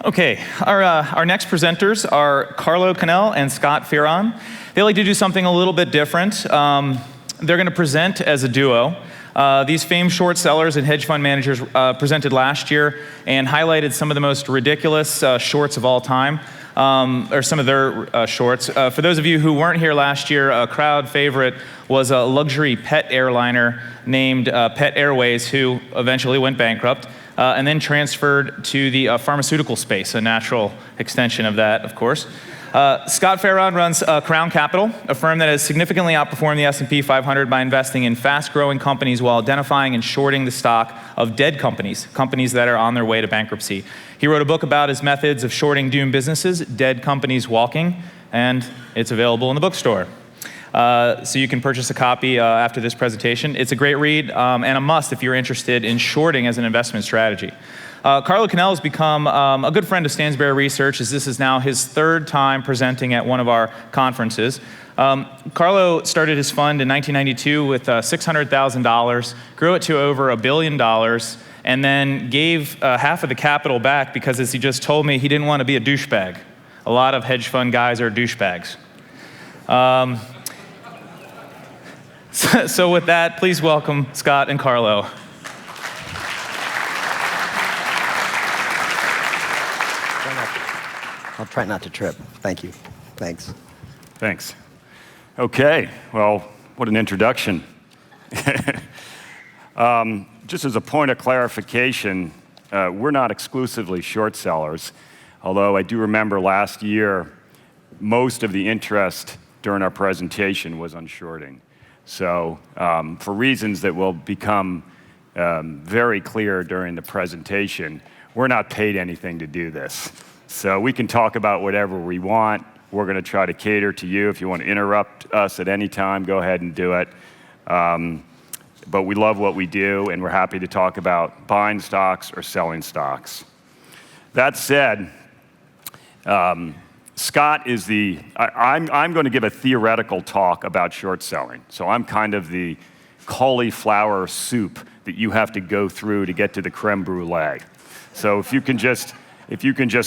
Okay, our next presenters are Carlo Cannell and Scott Fearon. They like to do something a little bit different. They're going to present as a duo. These famed short sellers and hedge fund managers presented last year and highlighted some of the most ridiculous shorts of all time, or some of their shorts. For those of you who weren't here last year, a crowd favorite was a luxury pet airliner named Pet Airways, who eventually went bankrupt. And then transferred to the pharmaceutical space, a natural extension of that, of course. Scott Fearon runs Crown Capital, a firm that has significantly outperformed the S&P 500 by investing in fast-growing companies while identifying and shorting the stock of dead companies, companies that are on their way to bankruptcy. He wrote a book about his methods of shorting doomed businesses, Dead Companies Walking, and it's available in the bookstore. So you can purchase a copy after this presentation. It's a great read and a must if you're interested in shorting as an investment strategy. Carlo Cannell has become a good friend of Stansberry Research, as this is now his third time presenting at one of our conferences. Carlo started his fund in 1992 with $600,000, grew it to over $1 billion, and then gave half of the capital back because, as he just told me, he didn't want to be a douchebag. A lot of hedge fund guys are douchebags. So with that, please welcome Scott and Carlo. I'll try not to trip. Thank you. Thanks. Thanks. Okay, well, what an introduction. Just as a point of clarification, we're not exclusively short sellers, although I do remember last year, most of the interest during our presentation was on shorting. So for reasons that will become very clear during the presentation, we're not paid anything to do this. So we can talk about whatever we want. We're going to try to cater to you. If you want to interrupt us at any time, go ahead and do it. But we love what we do, and we're happy to talk about buying stocks or selling stocks. That said, Scott is I'm going to give a theoretical talk about short selling. So I'm kind of the cauliflower soup that you have to go through to get to the creme brulee. So if you can just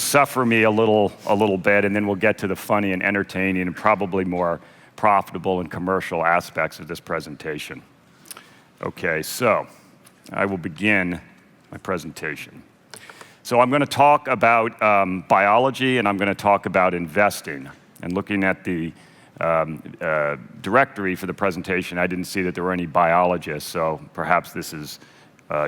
suffer me a little bit, and then we'll get to the funny and entertaining and probably more profitable and commercial aspects of this presentation. Okay, so I will begin my presentation. So I'm going to talk about biology, and I'm going to talk about investing. And looking at the directory for the presentation, I didn't see that there were any biologists, so perhaps this is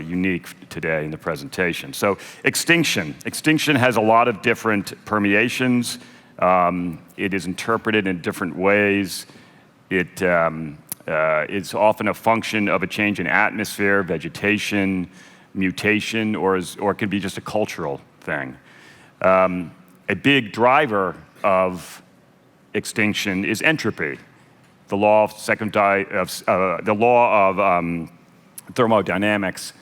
unique today in the presentation. So Extinction. Extinction has a lot of different permeations. It is interpreted in different ways. It is often a function of a change in atmosphere, vegetation, mutation, or it can be just a cultural thing. A big driver of extinction is entropy. The law of thermodynamics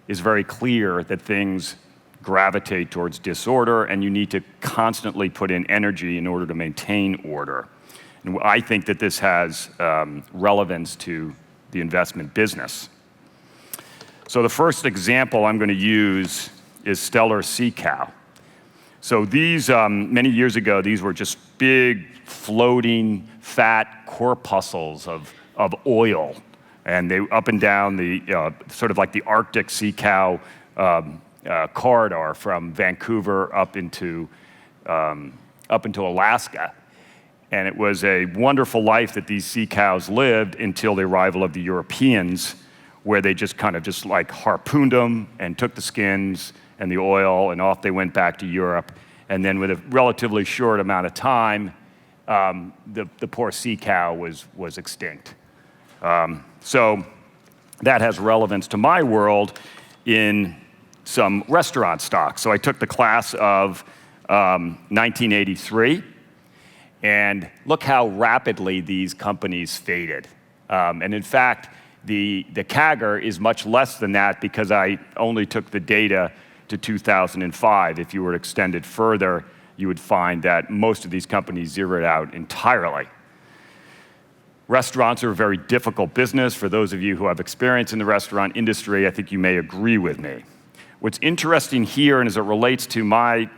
is very clear that things gravitate towards disorder, and you need to constantly put in energy in order to maintain order. And I think that this has relevance to the investment business. So the first example I'm going to use is Stellar sea cow. So these, many years ago, these were just big, floating, fat corpuscles of oil. And they up and down the, sort of like the Arctic sea cow corridor from Vancouver up into Alaska. And it was a wonderful life that these sea cows lived until the arrival of the Europeans, where they just kind of just like harpooned them and took the skins and the oil, and off they went back to Europe. And then with a relatively short amount of time, the poor sea cow was extinct. So that has relevance to my world in some restaurant stocks. So I took the class of 1983, and look how rapidly these companies faded. And in fact, the CAGR is much less than that because I only took the data to 2005. If you were to extend it further, you would find that most of these companies zeroed out entirely. Restaurants are a very difficult business. For those of you who have experience in the restaurant industry, I think you may agree with me. What's interesting here, and as it relates to my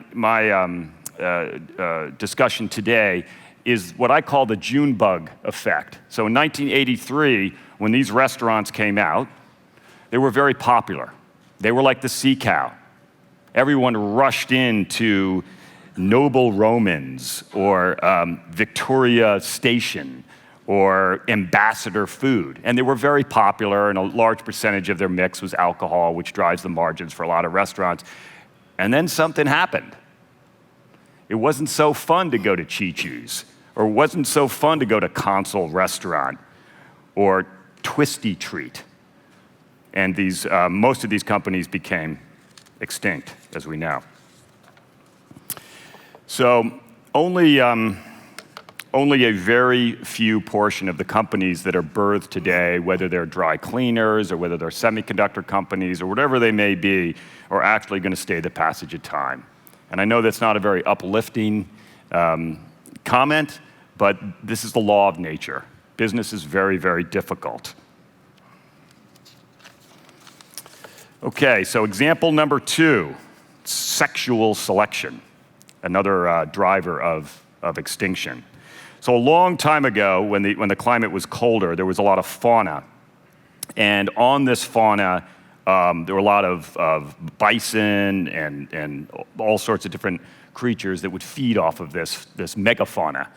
discussion today, is what I call the June bug effect. So in 1983, when these restaurants came out, they were very popular. They were like the sea cow. Everyone rushed into Noble Romans or Victoria Station or Ambassador Food. And they were very popular, and a large percentage of their mix was alcohol, which drives the margins for a lot of restaurants. And then something happened. It wasn't so fun to go to Chi-Chi's, or it wasn't so fun to go to Consul Restaurant or Twisty Treat. And most of these companies became extinct, as we know. So only a very few portion of the companies that are birthed today, whether they're dry cleaners or whether they're semiconductor companies or whatever they may be, are actually going to stay the passage of time. And I know that's not a very uplifting comment, but this is the law of nature. Business is very, very difficult. Okay, so example number 2, sexual selection, another driver of extinction. So a long time ago, when the climate was colder, there was a lot of fauna. And on this fauna, there were a lot of bison and all sorts of different creatures that would feed off of this megafauna.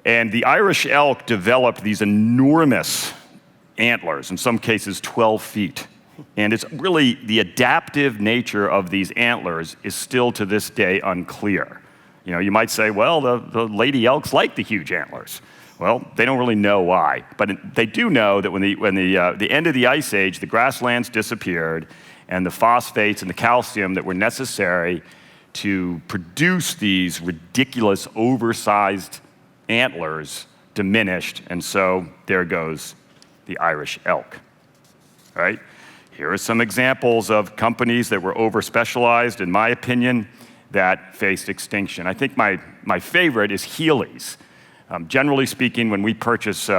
And the Irish elk developed these enormous antlers, in some cases 12 feet. And it's really the adaptive nature of these antlers is still to this day unclear. You know, you might say, well, the lady elks like the huge antlers. Well, they don't really know why, but they do know that when the end of the ice age, the grasslands disappeared, and the phosphates and the calcium that were necessary to produce these ridiculous, oversized antlers diminished, and so there goes the Irish elk. Right? Here are some examples of companies that were over-specialized, in my opinion, that faced extinction. I think my favorite is Heelys. Generally speaking, when we purchase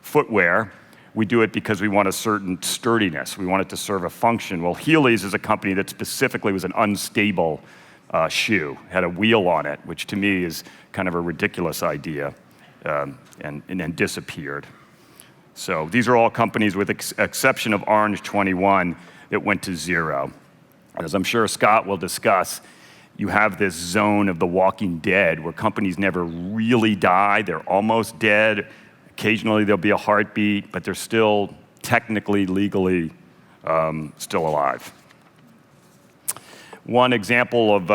footwear, we do it because we want a certain sturdiness. We want it to serve a function. Well, Heelys is a company that specifically was an unstable shoe, had a wheel on it, which to me is kind of a ridiculous idea, and then disappeared. So these are all companies, with exception of Orange 21, that went to zero. As I'm sure Scott will discuss, you have this zone of the Walking Dead where companies never really die. They're almost dead. Occasionally there'll be a heartbeat, but they're still technically, legally still alive. One example of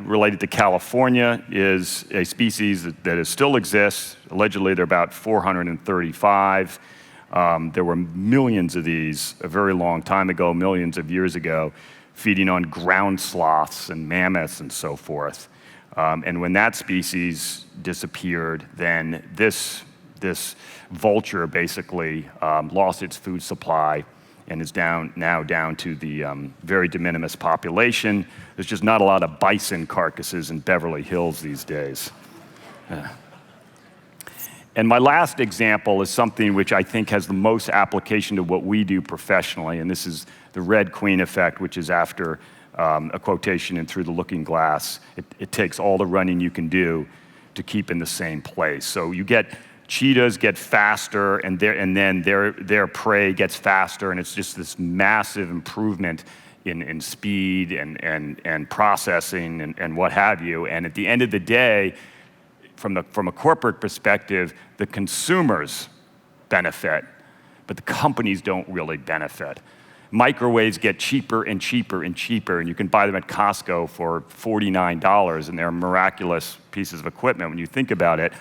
related to California is a species that still exists. Allegedly, there are about 435. There were millions of these a very long time ago, millions of years ago, feeding on ground sloths and mammoths and so forth. And when that species disappeared, then this vulture basically lost its food supply and is now down to the very de minimis population. There's just not a lot of bison carcasses in Beverly Hills these days. And my last example is something which I think has the most application to what we do professionally, and this is the Red Queen effect, which is after a quotation in Through the Looking Glass. It takes all the running you can do to keep in the same place. So you get cheetahs get faster, and then their prey gets faster, and it's just this massive improvement in speed and processing and what have you. And at the end of the day, from a corporate perspective, the consumers benefit, but the companies don't really benefit. Microwaves get cheaper and cheaper and cheaper, and you can buy them at Costco for $49, and they're miraculous pieces of equipment when you think about it.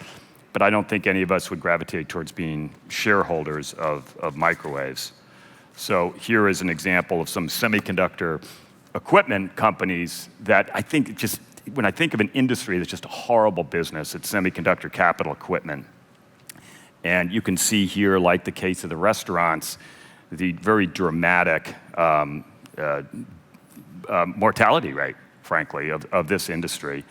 But I don't think any of us would gravitate towards being shareholders of microwaves. So here is an example of some semiconductor equipment companies that I think just, when I think of an industry that's just a horrible business, it's semiconductor capital equipment. And you can see here, like the case of the restaurants, the very dramatic mortality rate, frankly, of this industry.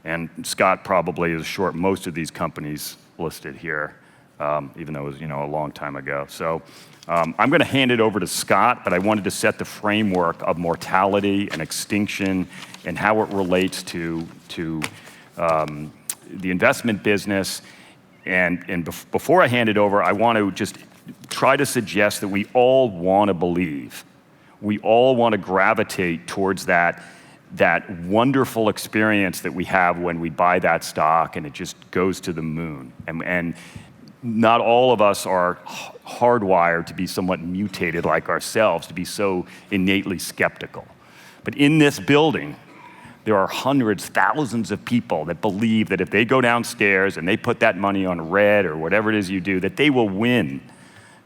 And Scott probably is short most of these companies listed here. even though it was a long time ago. So I'm going to hand it over to Scott, but I wanted to set the framework of mortality and extinction and how it relates to the investment business. And before I hand it over, I want to just try to suggest that we all want to believe. We all want to gravitate towards that wonderful experience that we have when we buy that stock and it just goes to the moon. And not all of us are hardwired to be somewhat mutated like ourselves, to be so innately skeptical. But in this building, there are hundreds, thousands of people that believe that if they go downstairs and they put that money on red or whatever it is you do, that they will win.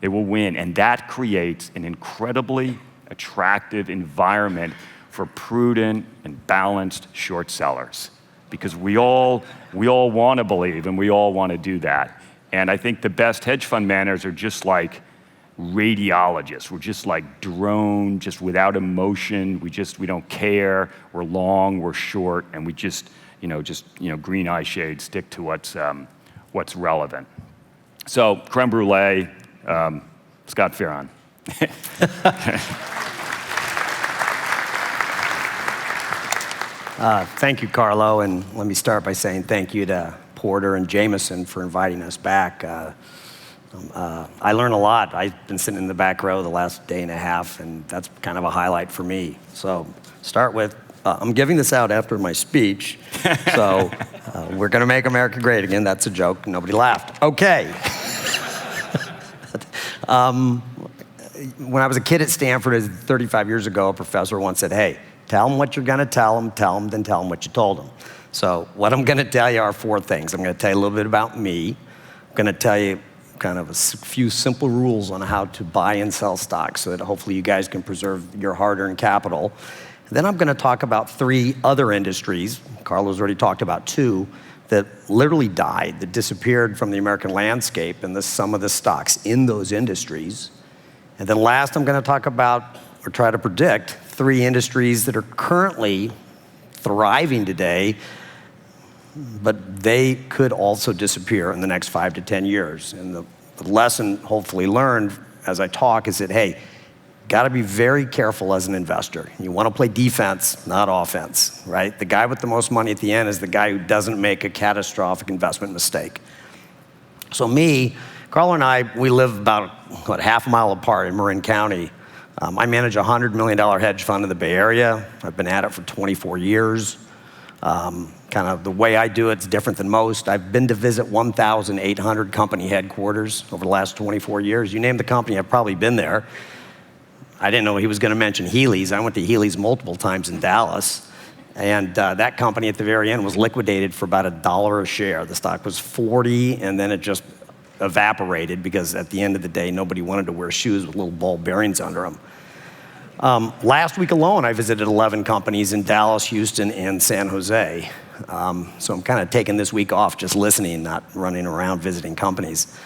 They will win. And that creates an incredibly attractive environment for prudent and balanced short sellers. Because we all want to believe and we all want to do that. And I think the best hedge fund managers are just like radiologists. We're just like drone, just without emotion. We don't care. We're long, we're short, and we just green eye shade, stick to what's relevant. So creme brulee, Scott Fearon. Thank you, Carlo, and let me start by saying thank you to Porter and Jameson for inviting us back. I learned a lot. I've been sitting in the back row the last day and a half, and that's kind of a highlight for me. So start with, I'm giving this out after my speech, so we're going to make America great again. That's a joke. Nobody laughed. Okay. When I was a kid at Stanford 35 years ago, a professor once said, hey, tell them what you're going to tell them, then tell them what you told them. So what I'm going to tell you are 4 things. I'm going to tell you a little bit about me. I'm going to tell you kind of a few simple rules on how to buy and sell stocks so that hopefully you guys can preserve your hard-earned capital. And then I'm going to talk about 3 other industries. Carlo's already talked about 2 that literally died, that disappeared from the American landscape, and some of the stocks in those industries. And then last, I'm going to talk about, or try to predict, 3 industries that are currently thriving today, but they could also disappear in the next 5 to 10 years. And the lesson hopefully learned as I talk is that, hey, got to be very careful as an investor. You want to play defense, not offense, right? The guy with the most money at the end is the guy who doesn't make a catastrophic investment mistake. So me, Carlo and I, we live about, half a mile apart in Marin County. I manage a $100 million hedge fund in the Bay Area. I've been at it for 24 years. Kind of the way I do it's different than most. I've been to visit 1,800 company headquarters over the last 24 years. You name the company, I've probably been there. I didn't know he was going to mention Healy's. I went to Healy's multiple times in Dallas. And that company at the very end was liquidated for about $1 a share. The stock was 40, and then it just evaporated because at the end of the day, nobody wanted to wear shoes with little ball bearings under them. Last week alone, I visited 11 companies in Dallas, Houston, and San Jose. So I'm kind of taking this week off, just listening, not running around visiting companies.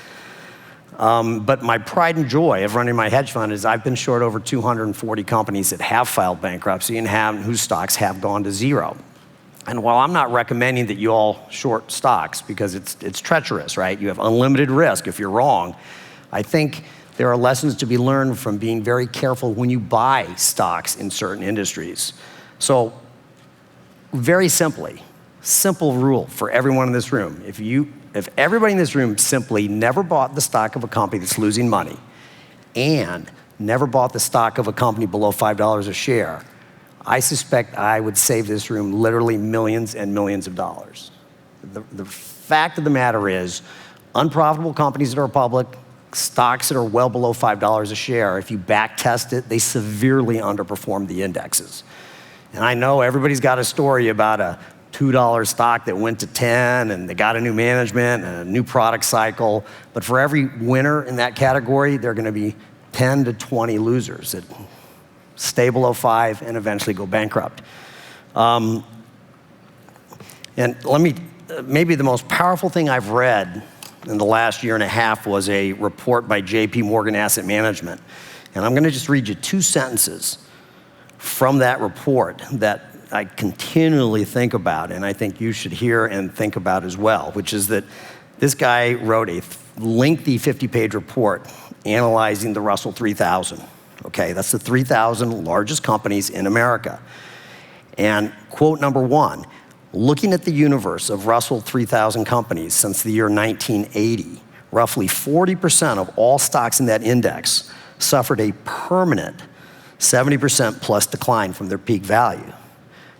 But my pride and joy of running my hedge fund is I've been short over 240 companies that have filed bankruptcy and whose stocks have gone to zero. And while I'm not recommending that you all short stocks because it's treacherous, right? You have unlimited risk if you're wrong. I think there are lessons to be learned from being very careful when you buy stocks in certain industries. So very simply, simple rule for everyone in this room. If everybody in this room simply never bought the stock of a company that's losing money and never bought the stock of a company below $5 a share, I suspect I would save this room literally millions and millions of dollars. The fact of the matter is, unprofitable companies that are public, stocks that are well below $5 a share, if you back test it, they severely underperform the indexes. And I know everybody's got a story about a $2 stock that went to 10 and they got a new management and a new product cycle. But for every winner in that category, there are going to be 10 to 20 losers that stay below 5 and eventually go bankrupt. And maybe the most powerful thing I've read in the last year and a half was a report by JP Morgan Asset Management. And I'm going to just read you 2 sentences from that report that I continually think about, and I think you should hear and think about as well, which is that This guy wrote a lengthy 50-page report analyzing the Russell 3000. Okay, that's the 3,000 largest companies in America. And quote number one, looking at the universe of Russell 3000 companies since the year 1980, roughly 40% of all stocks in that index suffered a permanent 70% plus decline from their peak value.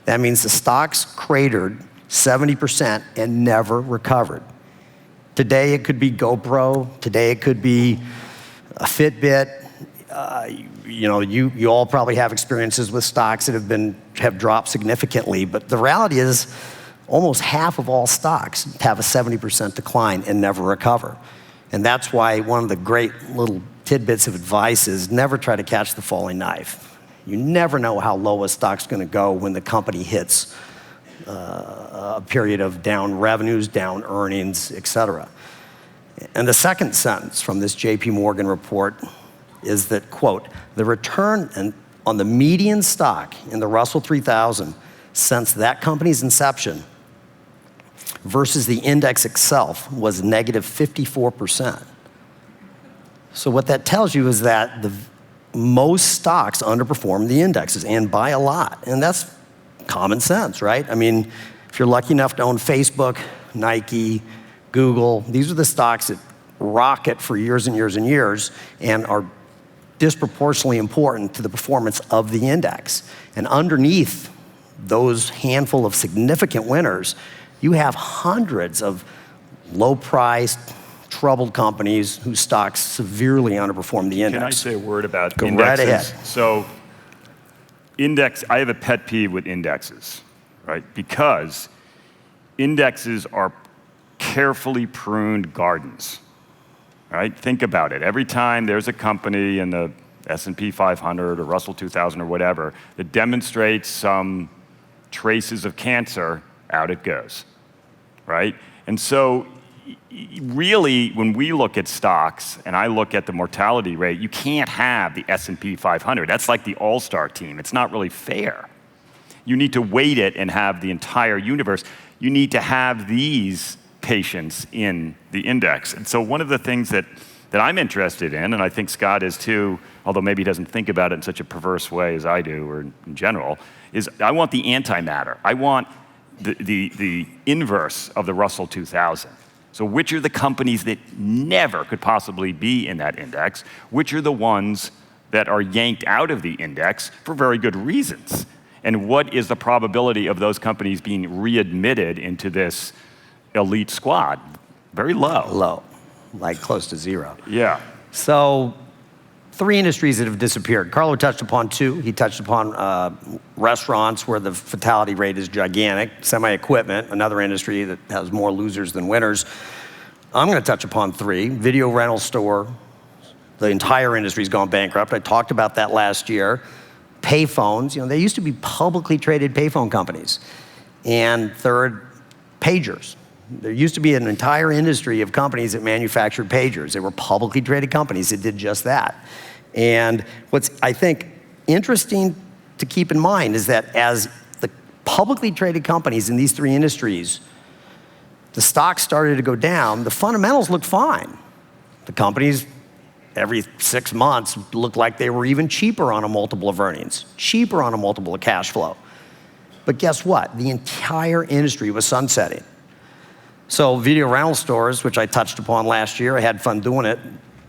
That means the stocks cratered 70% and never recovered. Today it could be GoPro, today it could be a Fitbit. You all probably have experiences with stocks that have dropped significantly, but the reality is almost half of all stocks have a 70% decline and never recover. And that's why one of the great little tidbits of advice is never try to catch the falling knife. You never know how low a stock's going to go when the company hits a period of down revenues, down earnings, et cetera. And the second sentence from this JP Morgan report is that, quote, the return on the median stock in the Russell 3000 since that company's inception versus the index itself was negative 54%. So what that tells you is that most stocks underperform the indexes, and by a lot. And that's common sense, right? I mean, if you're lucky enough to own Facebook, Nike, Google, these are the stocks that rocket for years and years and years and are disproportionately important to the performance of the index. And underneath those handful of significant winners, you have hundreds of low-priced, troubled companies whose stocks severely underperform the index. Can I say a word about Go indexes? right ahead. So, I have a pet peeve with indexes, right? Because indexes are carefully pruned gardens, right? Think about it. Every time there's a company in the S&P 500 or Russell 2000 or whatever that demonstrates some traces of cancer, out it goes, right? And so really, when we look at stocks, and I look at the mortality rate, you can't have the S&P 500. That's like the all-star team. It's not really fair. You need to weight it and have the entire universe. You need to have these patients in the index. And so one of the things that I'm interested in, and I think Scott is too, although maybe he doesn't think about it in such a perverse way as I do, or in general, is I want the antimatter. I want the inverse of the Russell 2000. So which are the companies that never could possibly be in that index? Which are the ones that are yanked out of the index for very good reasons? And what is the probability of those companies being readmitted into this elite squad? Very low. Low, like close to zero. Yeah. So 3 industries that have disappeared. Carlo touched upon 2. He touched upon restaurants where the fatality rate is gigantic. Semi-equipment, another industry that has more losers than winners. I'm going to touch upon 3. Video rental store. The entire industry's gone bankrupt. I talked about that last year. Payphones. They used to be publicly traded payphone companies. And third, pagers. There used to be an entire industry of companies that manufactured pagers. They were publicly traded companies that did just that. And what's, I think, interesting to keep in mind is that as the publicly traded companies in these 3 industries, the stocks started to go down, the fundamentals looked fine. The companies, every 6 months, looked like they were even cheaper on a multiple of earnings, cheaper on a multiple of cash flow. But guess what? The entire industry was sunsetting. So video rental stores, which I touched upon last year, I had fun doing it.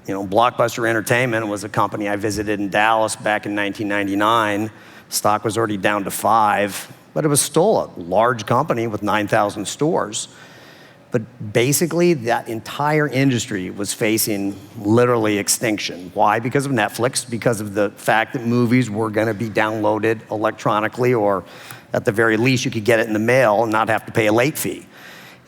Blockbuster Entertainment was a company I visited in Dallas back in 1999. Stock was already down to 5, but it was still a large company with 9,000 stores. But basically, that entire industry was facing literally extinction. Why? Because of Netflix, because of the fact that movies were going to be downloaded electronically, or at the very least, you could get it in the mail and not have to pay a late fee.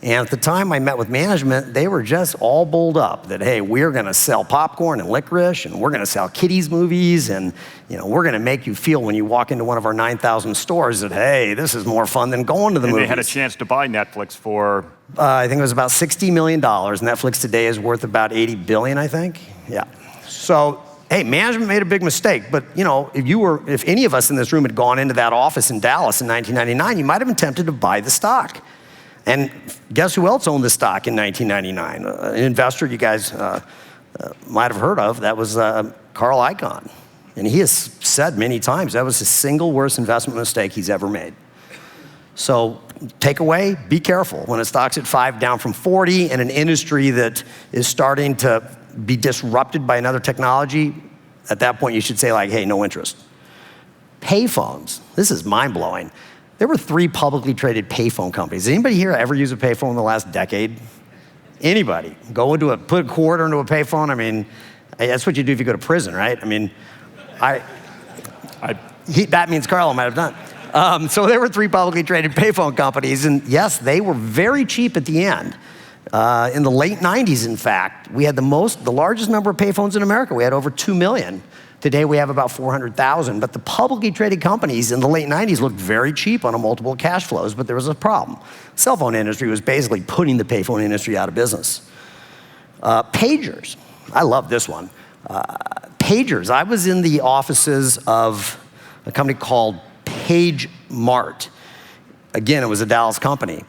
And at the time I met with management, they were just all bulled up that, hey, we're going to sell popcorn and licorice, and we're going to sell kiddies movies, and we're going to make you feel when you walk into one of our 9,000 stores that, hey, this is more fun than going to the movies. And they had a chance to buy Netflix for? I think it was about $60 million. Netflix today is worth about $80 billion, I think. Yeah. So, hey, management made a big mistake, but if any of us in this room had gone into that office in Dallas in 1999, you might have been tempted to buy the stock. And guess who else owned the stock in 1999? An investor you guys might have heard of. That was Carl Icahn. And he has said many times that was the single worst investment mistake he's ever made. So takeaway, be careful. When a stock's at 5 down from 40 in an industry that is starting to be disrupted by another technology, at that point you should say like, hey, no interest. Payphones, this is mind-blowing. There were 3 publicly traded payphone companies. Has anybody here ever used a payphone in the last decade? Anybody? Put a quarter into a payphone? I mean, that's what you do if you go to prison, right? I mean, that means Carlo might have done. So there were 3 publicly traded payphone companies, and yes, they were very cheap at the end. In the late 90s, in fact, we had the largest number of payphones in America. We had over 2 million. Today we have about 400,000. But the publicly traded companies in the late 90s looked very cheap on a multiple of cash flows, but there was a problem. The cell phone industry was basically putting the payphone industry out of business. Pagers, I love this one. Pagers, I was in the offices of a company called PageMart. Again, it was a Dallas company,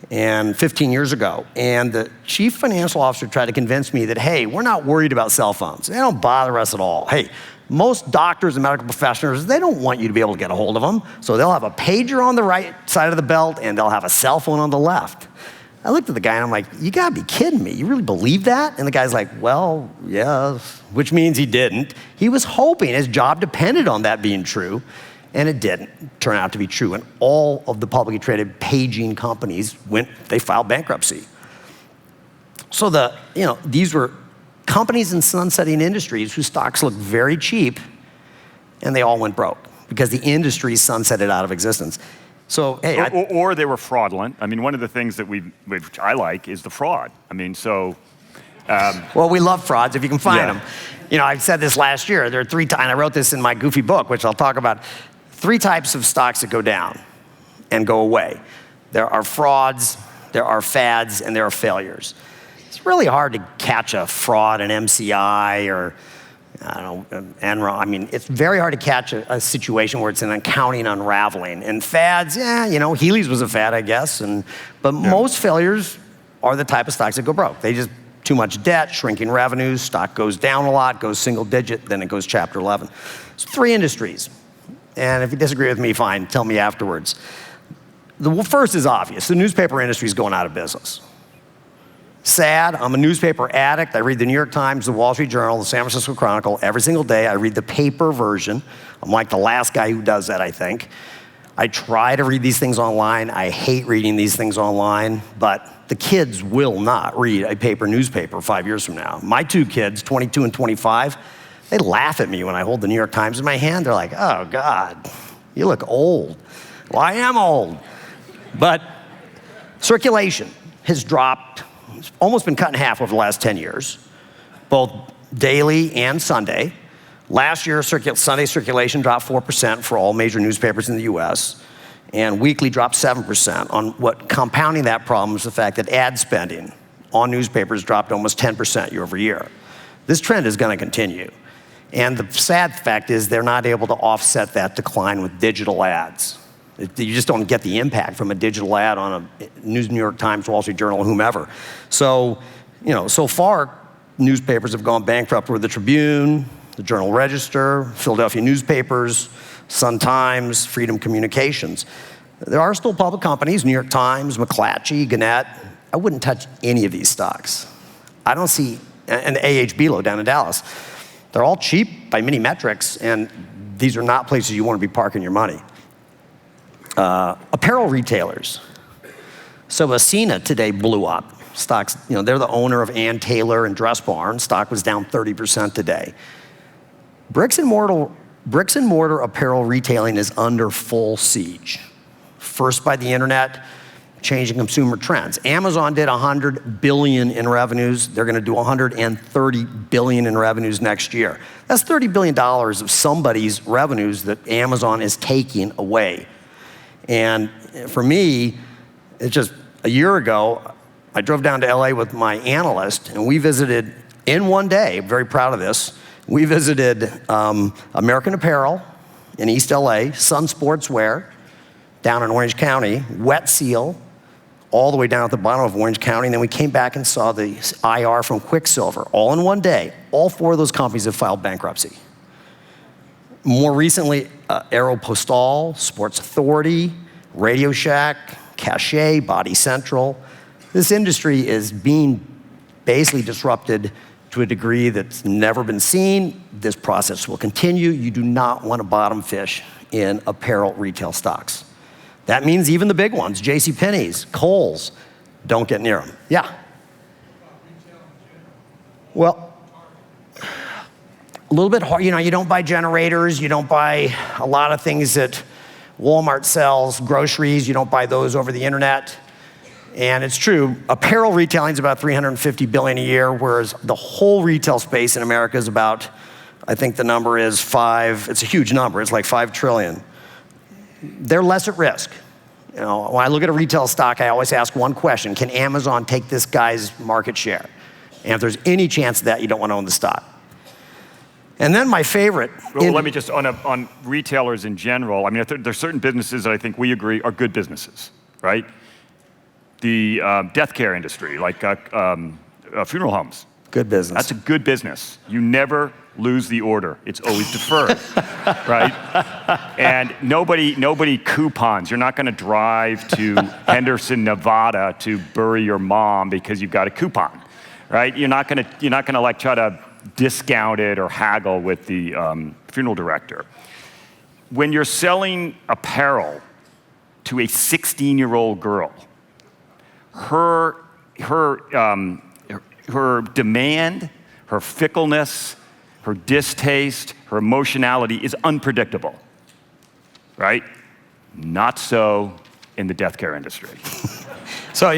and 15 years ago. And the chief financial officer tried to convince me that, hey, we're not worried about cell phones. They don't bother us at all. Hey, most doctors and medical professionals, they don't want you to be able to get a hold of them. So they'll have a pager on the right side of the belt, and they'll have a cell phone on the left. I looked at the guy and I'm like, you gotta be kidding me. You really believe that? And the guy's like, well, yeah, which means he didn't. He was hoping his job depended on that being true, and it didn't turn out to be true. And all of the publicly traded paging companies they filed bankruptcy. So these were companies in sunsetting industries whose stocks looked very cheap, and they all went broke because the industry sunsetted out of existence. So, hey, or they were fraudulent. I mean, one of the things that which I like is the fraud. I mean, so. Well, we love frauds if you can find them. You know, I said this last year. There are 3 times, and I wrote this in my goofy book, which I'll talk about. 3 types of stocks that go down and go away. There are frauds, there are fads, and there are failures. It's really hard to catch a fraud, an MCI, or I don't know, Enron. I mean, it's very hard to catch a situation where it's an accounting unraveling. And fads, Healy's was a fad, I guess. But most failures are the type of stocks that go broke. They just too much debt, shrinking revenues, stock goes down a lot, goes single digit, then it goes chapter 11. It's 3 industries. And if you disagree with me, fine, tell me afterwards. The first is obvious. The newspaper industry is going out of business. Sad, I'm a newspaper addict. I read the New York Times, the Wall Street Journal, the San Francisco Chronicle every single day. I read the paper version. I'm like the last guy who does that, I think. I try to read these things online. I hate reading these things online, but the kids will not read a paper newspaper 5 years from now. My 2 kids, 22 and 25, they laugh at me when I hold the New York Times in my hand. They're like, oh God, you look old. Well, I am old. But circulation has dropped. It's almost been cut in half over the last 10 years, both daily and Sunday. Last year, Sunday circulation dropped 4% for all major newspapers in the US, and weekly dropped 7%. On what compounding that problem is the fact that ad spending on newspapers dropped almost 10% year over year. This trend is going to continue. And the sad fact is they're not able to offset that decline with digital ads. You just don't get the impact from a digital ad on a New York Times, Wall Street Journal, whomever. So, so far, newspapers have gone bankrupt with the Tribune, the Journal Register, Philadelphia Newspapers, Sun-Times, Freedom Communications. There are still public companies, New York Times, McClatchy, Gannett. I wouldn't touch any of these stocks. I don't see, and AHBLO down in Dallas. They're all cheap by many metrics, and these are not places you want to be parking your money. Apparel retailers. So Ascena today blew up. Stocks, they're the owner of Ann Taylor and Dress Barn. Stock was down 30% today. Bricks and mortar apparel retailing is under full siege. First by the internet, changing consumer trends. Amazon did $100 billion in revenues. They're going to do $130 billion in revenues next year. That's $30 billion of somebody's revenues that Amazon is taking away. And for me, it's just a year ago, I drove down to LA with my analyst, and we visited, in one day, I'm very proud of this, we visited American Apparel in East LA, Sun Sportswear down in Orange County, Wet Seal, all the way down at the bottom of Orange County, and then we came back and saw the IR from Quicksilver, all in one day. All 4 of those companies have filed bankruptcy. More recently, Aeropostale, Sports Authority, Radio Shack, Cache, Body Central. This industry is being basically disrupted to a degree that's never been seen. This process will continue. You do not want to bottom fish in apparel retail stocks. That means even the big ones, JCPenney's, Kohl's, don't get near them. Yeah? Well, a little bit hard. You don't buy generators. You don't buy a lot of things that Walmart sells, groceries. You don't buy those over the internet. And it's true, apparel retailing is about $350 billion a year, whereas the whole retail space in America is about, I think the number is it's a huge number, it's like $5 trillion. They're less at risk. When I look at a retail stock, I always ask one question: can Amazon take this guy's market share? And if there's any chance of that, you don't want to own the stock. And then my favorite. Well, let me just, on retailers in general, I mean, there's certain businesses that I think we agree are good businesses, right? The death care industry, like funeral homes. Good business. That's a good business. You never lose the order. It's always deferred, right? And nobody coupons. You're not going to drive to Henderson, Nevada to bury your mom because you've got a coupon, right? You're not going to like try to discount it or haggle with the funeral director. When you're selling apparel to a 16-year-old girl, her demand, her fickleness, her distaste, her emotionality is unpredictable, right? Not so in the death care industry. So, I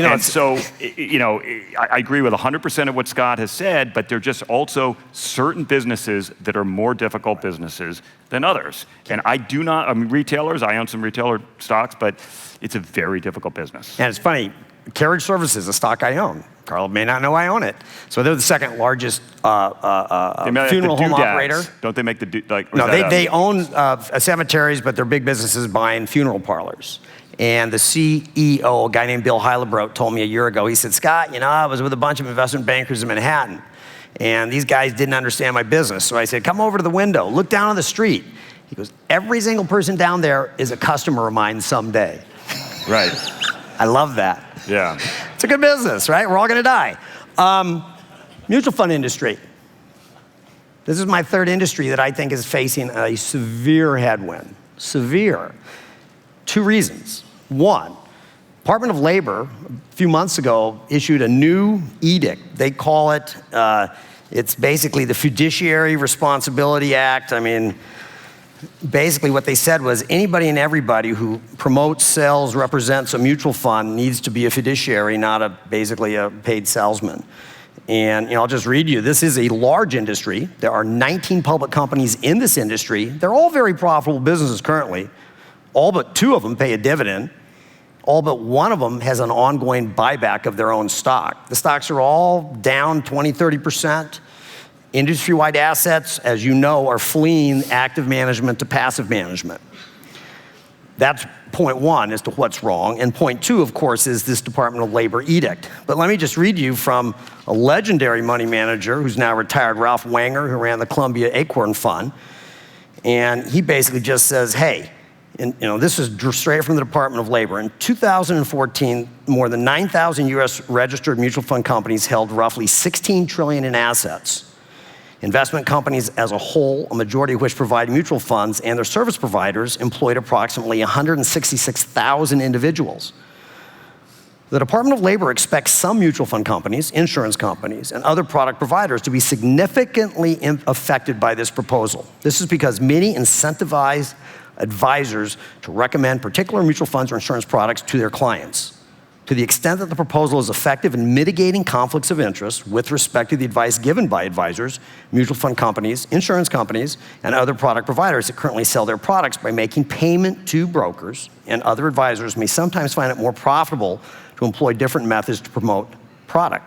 agree with 100% of what Scott has said, but there are just also certain businesses that are more difficult businesses than others. And retailers, I own some retailer stocks, but it's a very difficult business. And it's funny, Carriage Services, a stock I own. Carl may not know I own it. So they're the second largest funeral home operator. Don't they make No, they own cemeteries, but their big business is buying funeral parlors. And the CEO, a guy named Bill Heilebrodt, told me a year ago, he said, Scott, I was with a bunch of investment bankers in Manhattan, and these guys didn't understand my business. So I said, come over to the window, look down on the street. He goes, every single person down there is a customer of mine someday. Right. I love that. Yeah. It's a good business, right? We're all going to die. Mutual fund industry. This is my third industry that I think is facing a severe headwind. Severe. 2 reasons. One, Department of Labor, a few months ago, issued a new edict. They call it, it's basically the Fiduciary Responsibility Act. I mean, basically what they said was anybody and everybody who promotes, sells, represents a mutual fund needs to be a fiduciary, not basically a paid salesman. And I'll just read you. This is a large industry. There are 19 public companies in this industry. They're all very profitable businesses currently. All but 2 of them pay a dividend. All but 1 of them has an ongoing buyback of their own stock. The stocks are all down 20, 30%. Industry-wide assets, as you know, are fleeing active management to passive management. That's point 1 as to what's wrong. And point 2, of course, is this Department of Labor edict. But let me just read you from a legendary money manager who's now retired, Ralph Wanger, who ran the Columbia Acorn Fund. And he basically just says, hey, and this is straight from the Department of Labor. In 2014, more than 9,000 U.S. registered mutual fund companies held roughly $16 trillion in assets. Investment companies as a whole, a majority of which provide mutual funds, and their service providers employed approximately 166,000 individuals. The Department of Labor expects some mutual fund companies, insurance companies, and other product providers to be significantly affected by this proposal. This is because many incentivize advisors to recommend particular mutual funds or insurance products to their clients. To the extent that the proposal is effective in mitigating conflicts of interest with respect to the advice given by advisors, mutual fund companies, insurance companies, and other product providers that currently sell their products by making payment to brokers, and other advisors may sometimes find it more profitable to employ different methods to promote product.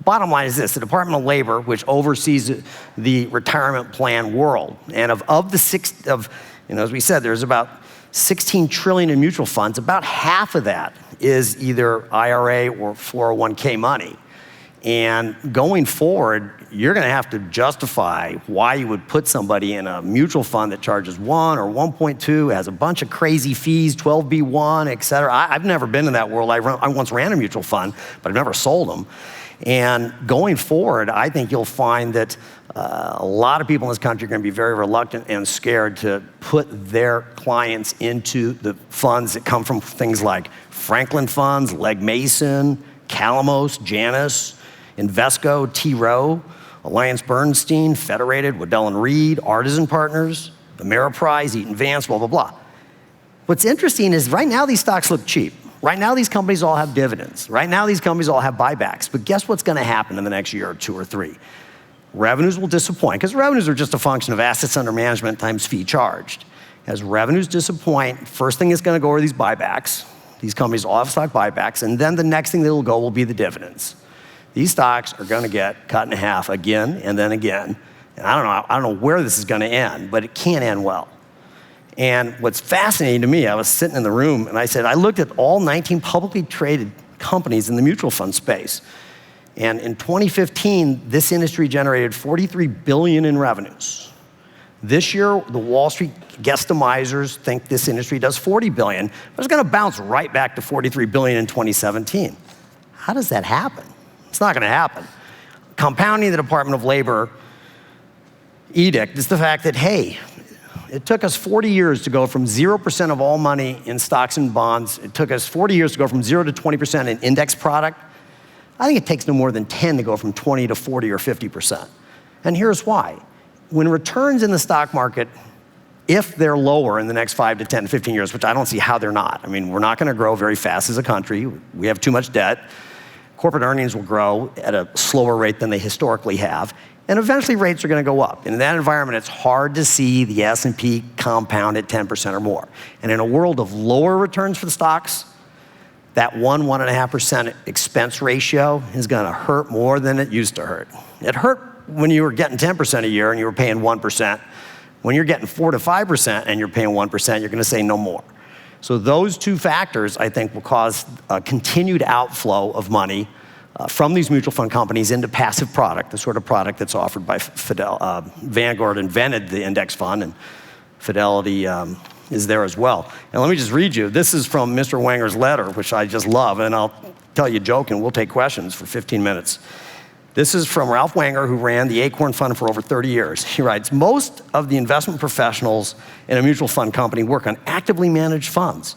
Bottom line is this: the Department of Labor, which oversees the retirement plan world, and as we said, there's about $16 trillion in mutual funds. About half of that is either IRA or 401k money. And going forward, you're going to have to justify why you would put somebody in a mutual fund that charges 1 or 1.2, has a bunch of crazy fees, 12B1, et cetera. I've never been in that world. I once ran a mutual fund, but I've never sold them. And going forward, I think you'll find that a lot of people in this country are going to be very reluctant and scared to put their clients into the funds that come from things like Franklin Funds, Legg Mason, Calamos, Janus, Invesco, T. Rowe, Alliance Bernstein, Federated, Waddell & Reed, Artisan Partners, Ameriprise, Eaton Vance, blah, blah, blah. What's interesting is right now these stocks look cheap. Right now these companies all have dividends. Right now these companies all have buybacks. But guess what's going to happen in the next year or 2 or 3? Revenues will disappoint, because revenues are just a function of assets under management times fee charged. As revenues disappoint, first thing is going to go are these buybacks. These companies all have stock buybacks, and then the next thing that will go will be the dividends. These stocks are going to get cut in half again and then again. And I don't know where this is going to end, but it can't end well. And what's fascinating to me, I was sitting in the room and I said, I looked at all 19 publicly traded companies in the mutual fund space. And in 2015, this industry generated $43 billion in revenues. This year, the Wall Street guesstimators think this industry does $40 billion, but it's going to bounce right back to $43 billion in 2017. How does that happen? It's not going to happen. Compounding the Department of Labor edict is the fact that, hey, it took us 40 years to go from 0% of all money in stocks and bonds. It took us 40 years to go from 0 to 20% in index product. I think it takes no more than 10 to go from 20 to 40 or 50%. And here's why. When returns in the stock market, if they're lower in the next 5 to 10, 15 years, which I don't see how they're not. I mean, we're not going to grow very fast as a country. We have too much debt. Corporate earnings will grow at a slower rate than they historically have. And eventually rates are going to go up. And in that environment, it's hard to see the S&P compound at 10% or more. And in a world of lower returns for the stocks, that 1.5% expense ratio is going to hurt more than it used to hurt. It hurt when you were getting 10% a year and you were paying 1%. When you're getting 4 to 5% and you're paying 1%, you're going to say no more. So those two factors, I think, will cause a continued outflow of money from these mutual fund companies into passive product, the sort of product that's offered by Vanguard invented the index fund, and Fidelity is there as well. And let me just read you. This is from Mr. Wanger's letter, which I just love, and I'll tell you joking, we'll take questions for 15 minutes. This is from Ralph Wanger, who ran the Acorn Fund for over 30 years. He writes, most of the investment professionals in a mutual fund company work on actively managed funds.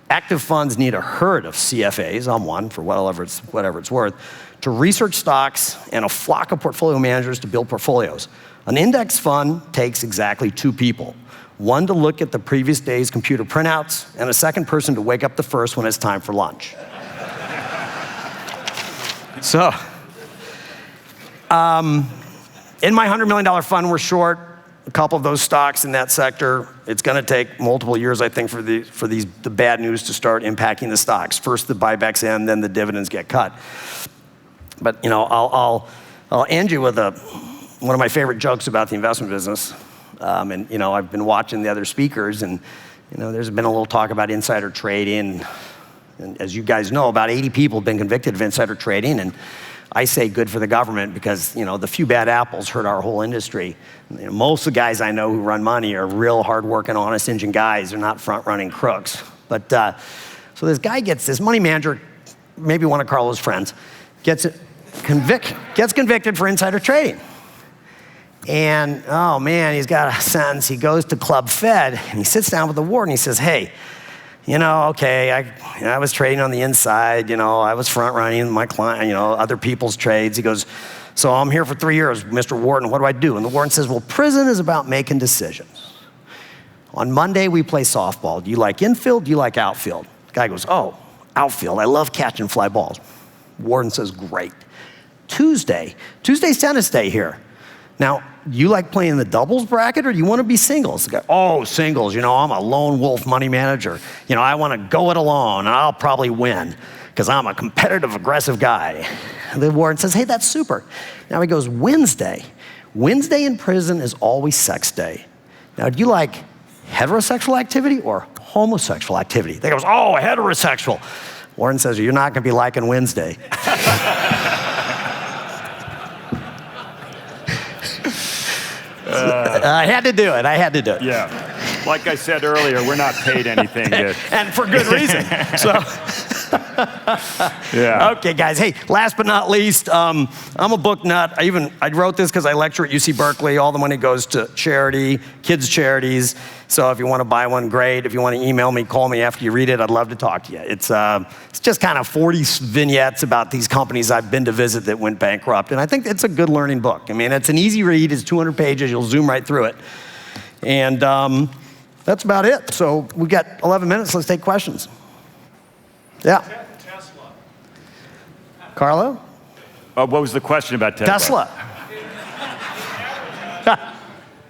Active funds need a herd of CFAs, I'm one, for whatever it's worth, to research stocks and a flock of portfolio managers to build portfolios. An index fund takes exactly 2 people. One to look at the previous day's computer printouts, and a second person to wake up the first when it's time for lunch. So, in my $100 million fund, we're short a couple of those stocks in that sector. It's going to take multiple years, I think, for the bad news to start impacting the stocks. First the buybacks end, then the dividends get cut. But I'll end you with one of my favorite jokes about the investment business. And I've been watching the other speakers, and there's been a little talk about insider trading. And as you guys know, about 80 people have been convicted of insider trading, and I say good for the government because, the few bad apples hurt our whole industry. Most of the guys I know who run money are real hard-working, honest engine guys. They're not front-running crooks. But so this money manager, maybe one of Carlo's friends, gets convicted for insider trading. And, oh man, he's got a sentence. He goes to Club Fed, and he sits down with the warden. He says, hey, okay, I was trading on the inside, I was front running my client, other people's trades. He goes, so I'm here for 3 years, Mr. Warden, what do I do? And the warden says, well, prison is about making decisions. On Monday, we play softball. Do you like infield? Do you like outfield? The guy goes, oh, outfield. I love catching fly balls. Warden says, great. Tuesday's tennis day here. Now, do you like playing the doubles bracket or do you want to be singles? The guy, oh, singles, I'm a lone wolf money manager. I want to go it alone and I'll probably win because I'm a competitive, aggressive guy. And the warden says, hey, that's super. Now he goes, Wednesday in prison is always sex day. Now, do you like heterosexual activity or homosexual activity? They goes, oh, heterosexual. Warren says, you're not going to be liking Wednesday. I had to do it. Yeah. Like I said earlier, we're not paid anything. And for good reason. So, Yeah. okay, guys. Hey, last but not least, I'm a book nut. I wrote this because I lecture at UC Berkeley. All the money goes to charity, kids' charities. So if you want to buy one, great. If you want to email me, call me after you read it. I'd love to talk to you. It's just kind of 40 vignettes about these companies I've been to visit that went bankrupt. And I think it's a good learning book. I mean, it's an easy read. It's 200 pages. You'll zoom right through it. And that's about it. So we got 11 minutes. Let's take questions. Yeah. Tesla. Carlo? What was the question about Tesla? They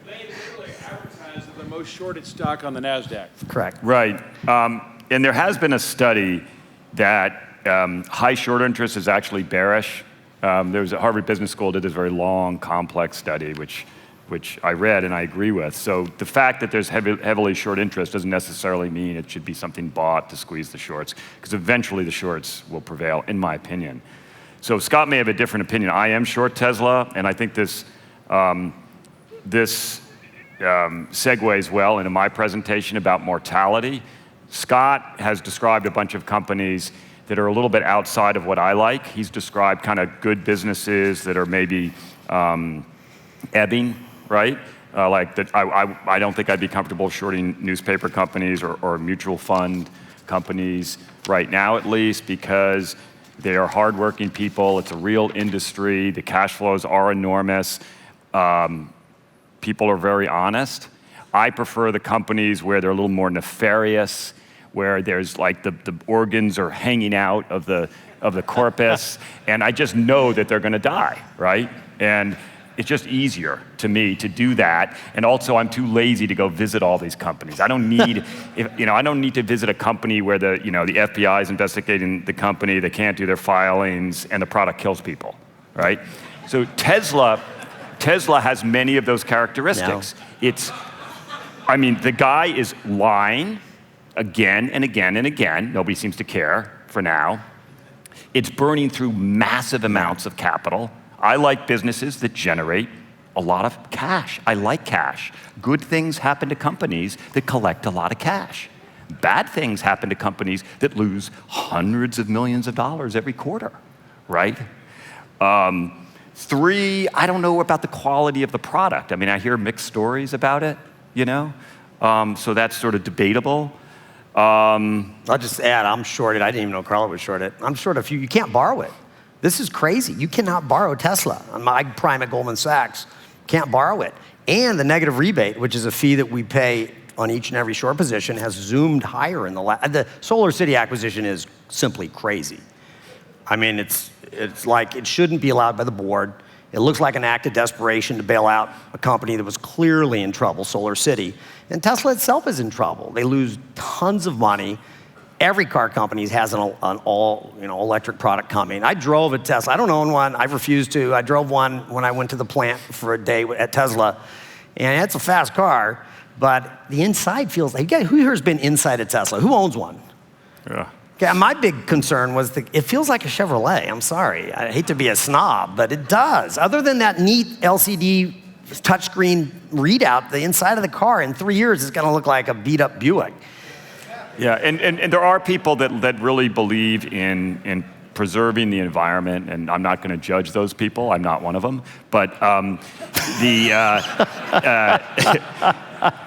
literally advertise as the most shorted stock on the NASDAQ. Correct. Right. And there has been a study that high short interest is actually bearish. There was a Harvard Business School did this very long, complex study, which I read and I agree with. So the fact that there's heavily short interest doesn't necessarily mean it should be something bought to squeeze the shorts, because eventually the shorts will prevail, in my opinion. So Scott may have a different opinion. I am short Tesla, and I think this segues well into my presentation about mortality. Scott has described a bunch of companies that are a little bit outside of what I like. He's described kind of good businesses that are maybe ebbing, right? Like that, I don't think I'd be comfortable shorting newspaper companies or mutual fund companies right now, at least, because they are hardworking people. It's a real industry. The cash flows are enormous. People are very honest. I prefer the companies where they're a little more nefarious, where there's like the organs are hanging out of the corpus, and I just know that they're going to die, right? And it's just easier to me to do that. And also, I'm too lazy to go visit all these companies. I don't need, I don't need to visit a company where the FBI is investigating the company, they can't do their filings, and the product kills people, right? So Tesla has many of those characteristics. No. The guy is lying again and again and again. Nobody seems to care for now. It's burning through massive amounts of capital. I like businesses that generate a lot of cash. I like cash. Good things happen to companies that collect a lot of cash. Bad things happen to companies that lose hundreds of millions of dollars every quarter, right? 3, I don't know about the quality of the product. I mean, I hear mixed stories about it, so that's sort of debatable. I'll just add, I'm shorted. I didn't even know Carlo was shorted. I'm short a few. You can't borrow it. This is crazy. You cannot borrow Tesla. On my prime at Goldman Sachs, can't borrow it. And the negative rebate, which is a fee that we pay on each and every short position, has zoomed higher in the Solar City acquisition is simply crazy. I mean, it's like it shouldn't be allowed by the board. It looks like an act of desperation to bail out a company that was clearly in trouble, Solar City. And Tesla itself is in trouble. They lose tons of money. Every car company has an all electric product coming. I drove a Tesla. I don't own one. I refuse to. I drove one when I went to the plant for a day at Tesla, and it's a fast car, but the inside feels like, who here has been inside a Tesla? Who owns one? Yeah. Okay, my big concern was it feels like a Chevrolet. I'm sorry. I hate to be a snob, but it does. Other than that neat LCD touchscreen readout, the inside of the car in 3 years is going to look like a beat-up Buick. Yeah, and there are people that really believe in preserving the environment, and I'm not going to judge those people. I'm not one of them. But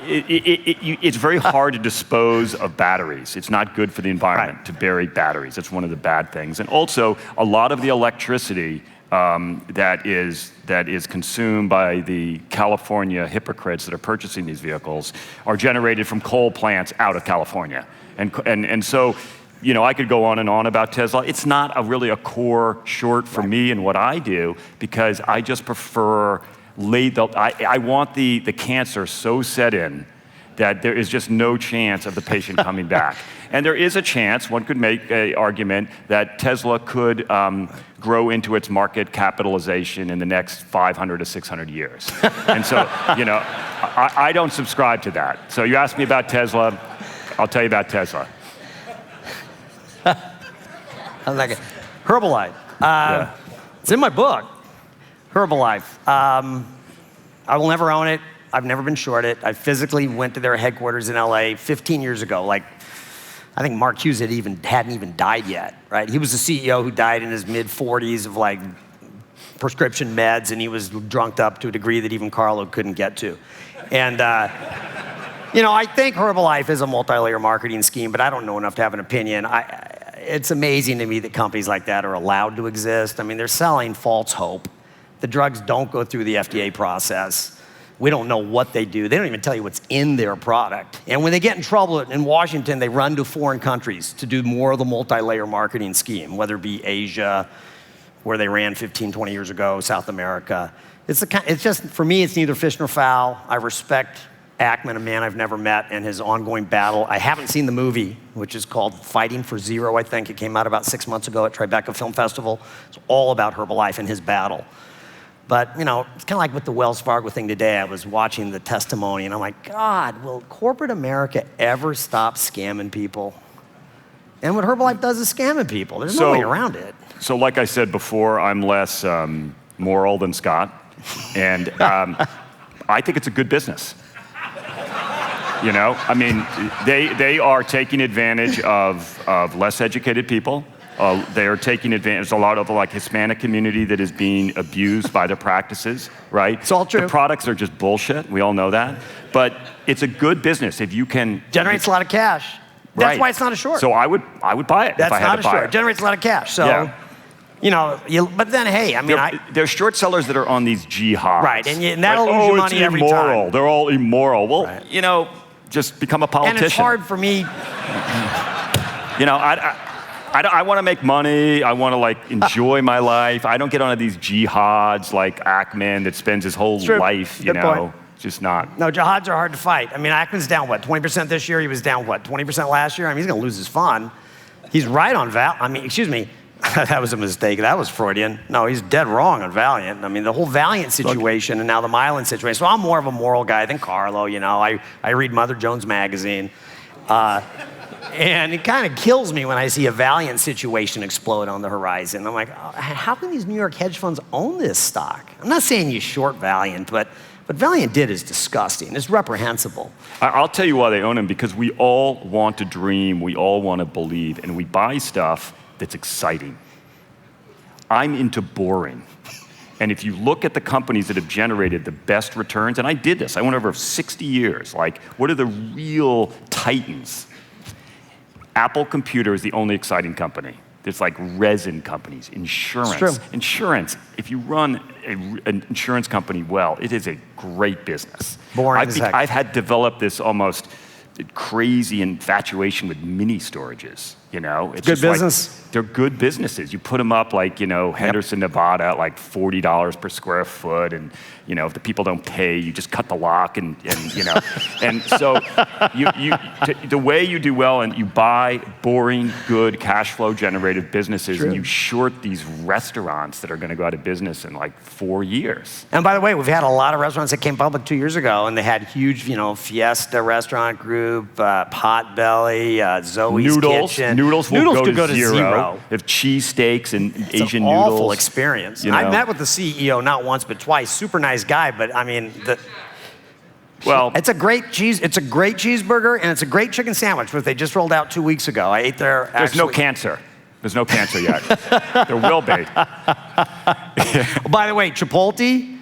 it's very hard to dispose of batteries. It's not good for the environment to bury batteries. It's one of the bad things. And also, a lot of the electricity that is consumed by the California hypocrites that are purchasing these vehicles are generated from coal plants out of California. And so, I could go on and on about Tesla. It's not really a core short for me and what I do, because I just prefer I want the cancer so set in that there is just no chance of the patient coming back. And there is a chance, one could make an argument, that Tesla could grow into its market capitalization in the next 500 to 600 years. And so, I don't subscribe to that. So you ask me about Tesla, I'll tell you about Tesla. I'm like, Herbalife. Yeah. It's in my book. Herbalife. I will never own it. I've never been shorted. I physically went to their headquarters in LA 15 years ago. Like, I think Mark Hughes hadn't even died yet, right? He was the CEO who died in his mid-40s of like prescription meds, and he was drunked up to a degree that even Carlo couldn't get to. And I think Herbalife is a multi-layer marketing scheme, but I don't know enough to have an opinion. It's amazing to me that companies like that are allowed to exist. I mean, they're selling false hope. The drugs don't go through the FDA process. We don't know what they do. They don't even tell you what's in their product. And when they get in trouble in Washington, they run to foreign countries to do more of the multi-layer marketing scheme, whether it be Asia, where they ran 15, 20 years ago, South America. It's just, for me, it's neither fish nor fowl. I respect Ackman, a man I've never met, and his ongoing battle. I haven't seen the movie, which is called Fighting for Zero, I think. It came out about 6 months ago at Tribeca Film Festival. It's all about Herbalife and his battle. But, it's kind of like with the Wells Fargo thing today. I was watching the testimony, and I'm like, God, will corporate America ever stop scamming people? And what Herbalife does is scamming people. There's no way around it. So like I said before, I'm less moral than Scott. And I think it's a good business. I mean, they are taking advantage of less educated people. They are taking advantage, a lot of the Hispanic community that is being abused by their practices, right? It's all true. The products are just bullshit, we all know that. But it's a good business if you can. Generates a lot of cash. That's right. why it's not a short. So I would buy it That's if I had not to a buy short. it. It generates a lot of cash. So, but then, hey, I mean, there's short sellers that are on these jihads. Right, and that'll lose you money every time. It's immoral. They're all immoral. Well, just become a politician. And it's hard for me. I want to make money. I want to enjoy my life. I don't get onto these jihads like Ackman that spends his whole life, Good point. just not. No, jihads are hard to fight. I mean, Ackman's down, 20% this year? He was down, 20% last year? I mean, he's going to lose his fun. He's right on excuse me. That was a mistake. That was Freudian. No, he's dead wrong on Valiant. I mean, the whole Valiant situation and now the Mylan situation. So I'm more of a moral guy than Carlo, I read Mother Jones magazine. And it kind of kills me when I see a Valiant situation explode on the horizon. I'm like, how can these New York hedge funds own this stock? I'm not saying you short Valiant, but what Valiant did is disgusting. It's reprehensible. I'll tell you why they own them, because we all want to dream, we all want to believe, and we buy stuff that's exciting. I'm into boring. And if you look at the companies that have generated the best returns, and I did this, I went over 60 years, what are the real titans? Apple Computer is the only exciting company. There's resin companies, insurance. It's true. Insurance, if you run an insurance company well, it is a great business. Boring as heck. I've had developed this almost crazy infatuation with mini storages. It's good just business. They're good businesses. You put them up Henderson, Nevada, at $40 per square foot, and if the people don't pay, you just cut the lock, and and so the way you do well, and you buy boring, good cash flow generative businesses, and you short these restaurants that are going to go out of business in 4 years. And by the way, we've had a lot of restaurants that came public 2 years ago, and they had huge, Fiesta Restaurant Group, Potbelly, Zoe's Kitchen. Noodles could go to zero. They have cheesesteaks and Asian noodles. It's an awful noodles. experience. I met with the CEO not once but twice. Super nice guy, but I mean, it's a great cheeseburger and it's a great chicken sandwich, which they just rolled out 2 weeks ago. I ate there. There's no cancer. There's no cancer yet. There will be. By the way, Chipotle,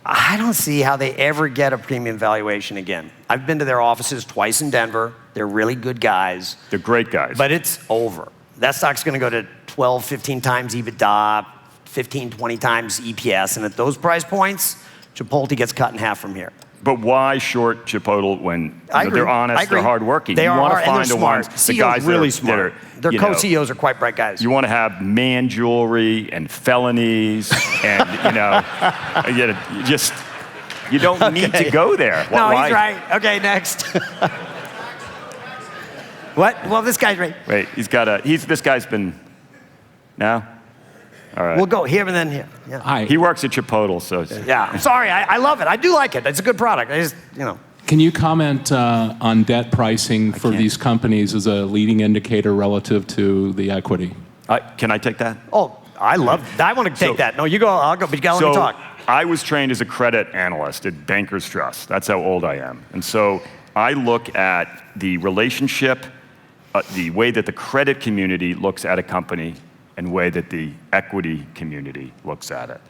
I don't see how they ever get a premium valuation again. I've been to their offices twice in Denver. They're really good guys. They're great guys. But it's over. That stock's going to go to 12, 15 times EBITDA, 15, 20 times EPS. And at those price points, Chipotle gets cut in half from here. But why short Chipotle when they're honest, they're hardworking? They you are, want to and find they're the smart. ones, the guys really that smart. are, their co-CEOs are quite bright guys. You want to have man jewelry and felonies, and you don't need to go there. Why? He's right. Okay, next. What? Well, this guy's right. Wait, this guy's been, no? All right. We'll go here and then here. Yeah. Hi. He works at Chipotle, so yeah. I'm sorry, I love it. I do like it. It's a good product. I just, Can you comment on debt pricing for these companies as a leading indicator relative to the equity? Can I take that? Oh, I want to take that. No, you go, I'll go, but you got to let me talk. I was trained as a credit analyst at Bankers Trust. That's how old I am. And so I look at the relationship, the way that the credit community looks at a company and the way that the equity community looks at it.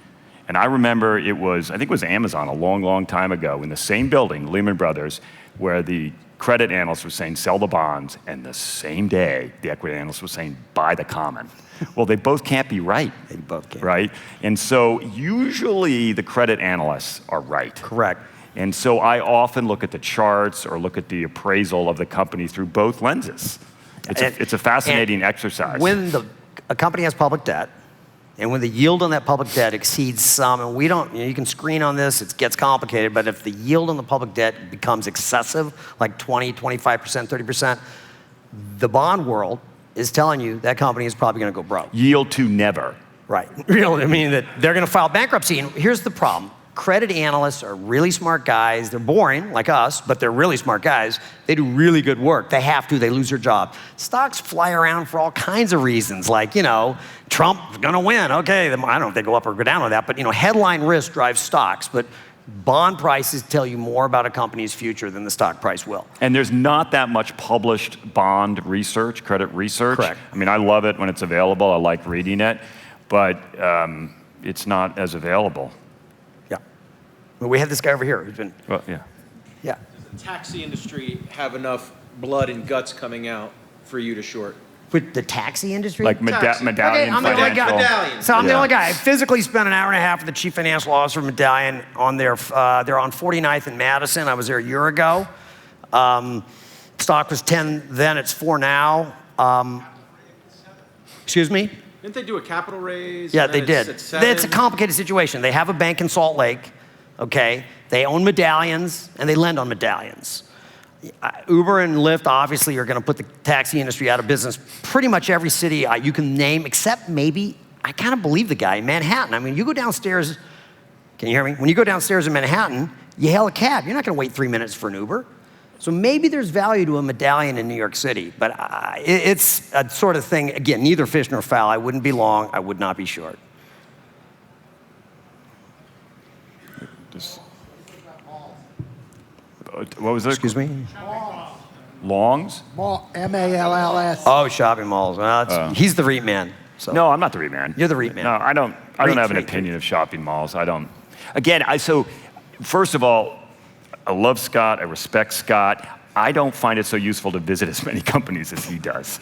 And I remember I think it was Amazon a long, long time ago in the same building, Lehman Brothers, where the credit analyst was saying, sell the bonds, and the same day, the equity analyst was saying, buy the common. Well, they both can't be right. They both can't. Right? And so usually the credit analysts are right. Correct. And so I often look at the charts or look at the appraisal of the company through both lenses. It's a fascinating exercise. When a company has public debt, and when the yield on that public debt exceeds some, and we don't, you can screen on this, it gets complicated, but if the yield on the public debt becomes excessive, like 20, 25%, 30%, the bond world is telling you that company is probably going to go broke. Yield to never. Right. Really, I mean, that they're going to file bankruptcy. And here's the problem. Credit analysts are really smart guys. They're boring, like us, but they're really smart guys. They do really good work. They have to. They lose their job. Stocks fly around for all kinds of reasons, like, Trump's going to win. Okay, I don't know if they go up or go down on that, but, headline risk drives stocks. But bond prices tell you more about a company's future than the stock price will. And there's not that much published bond research, credit research. Correct. I mean, I love it when it's available. I like reading it, but it's not as available. Yeah. Well, we had this guy over here who's been. Well, yeah. Yeah. Does the taxi industry have enough blood and guts coming out for you to short? With the taxi industry? Like Taxi. Medallion Okay, I'm the only Financial. guy. Medallion. So I'm the Yeah. only guy. I physically spent an hour and a half with the chief financial officer of Medallion on they're on 49th and Madison. I was there a year ago. Stock was 10 then, it's 4 now. Excuse me? Didn't they do a capital raise? Yeah, and they then did. it's at 7? It's a complicated situation. They have a bank in Salt Lake, okay? They own medallions, and they lend on medallions. Uber and Lyft obviously are going to put the taxi industry out of business. Pretty much every city you can name, except maybe, I kind of believe the guy in Manhattan. I mean, you go downstairs, can you hear me? When you go downstairs in Manhattan, you hail a cab. You're not going to wait 3 minutes for an Uber. So maybe there's value to a medallion in New York City, but it's a sort of thing, again, neither fish nor fowl. I wouldn't be long, I would not be short. What was it? Excuse me? Longs? Mall, M-A-L-L-S. Oh, shopping malls. He's the REIT man. So. No, I'm not the REIT man. You're the REIT man. No, I don't have an REIT. opinion of shopping malls. I don't. Again, so first of all, I love Scott. I respect Scott. I don't find it so useful to visit as many companies as he does.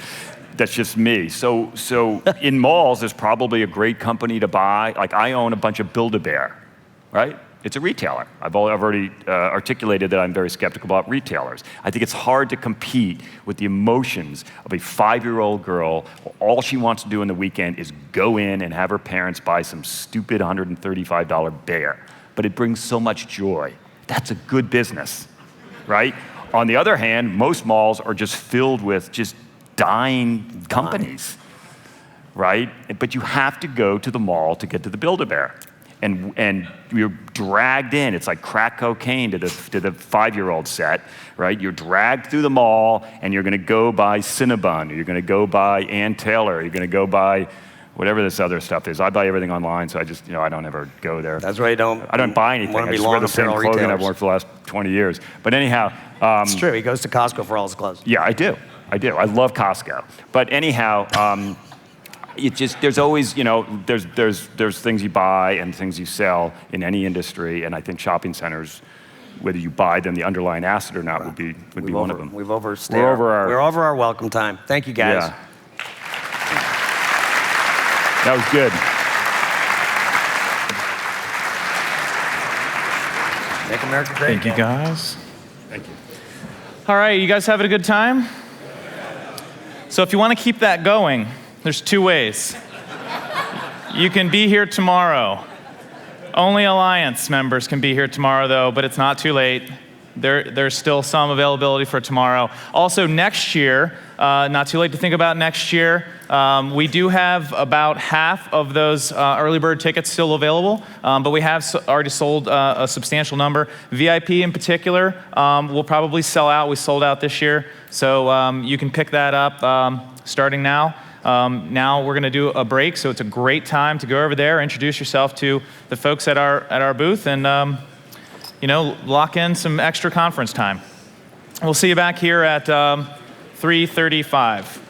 That's just me. So in malls, there's probably a great company to buy. Like I own a bunch of Build-A-Bear, right? It's a retailer. I've already articulated that I'm very skeptical about retailers. I think it's hard to compete with the emotions of a 5-year-old girl. All she wants to do on the weekend is go in and have her parents buy some stupid $135 bear. But it brings so much joy. That's a good business, right? On the other hand, most malls are just filled with just dying companies, right? But you have to go to the mall to get to the Build-A-Bear. And you're dragged in. It's like crack cocaine to the 5-year-old set, right? You're dragged through the mall, and you're going to go buy Cinnabon, or you're going to go buy Ann Taylor, or you're going to go buy whatever this other stuff is. I buy everything online, so I just, I don't ever go there. That's why I don't buy anything. want to I be just wear long the same apparel clothing I've retailers. worn for the last 20 years. But anyhow, It's true. He goes to Costco for all his clothes. yeah, I do. I love Costco. But anyhow, it just, there's always, there's things you buy and things you sell in any industry, and I think shopping centers, whether you buy them, the underlying asset or not, would be one of them. We've overstayed. We're over our welcome time. Thank you, guys. Yeah. That was good. Make America great. Thank you, guys. Thank you. All right, you guys having a good time? So if you want to keep that going, there's 2 ways. You can be here tomorrow. Only Alliance members can be here tomorrow, though, but it's not too late. There's still some availability for tomorrow. Also, next year, not too late to think about next year, we do have about half of those early bird tickets still available, but we have already sold a substantial number. VIP in particular will probably sell out. We sold out this year, so you can pick that up starting now. Now we're going to do a break, so it's a great time to go over there, introduce yourself to the folks at our booth, and lock in some extra conference time. We'll see you back here at 3:35.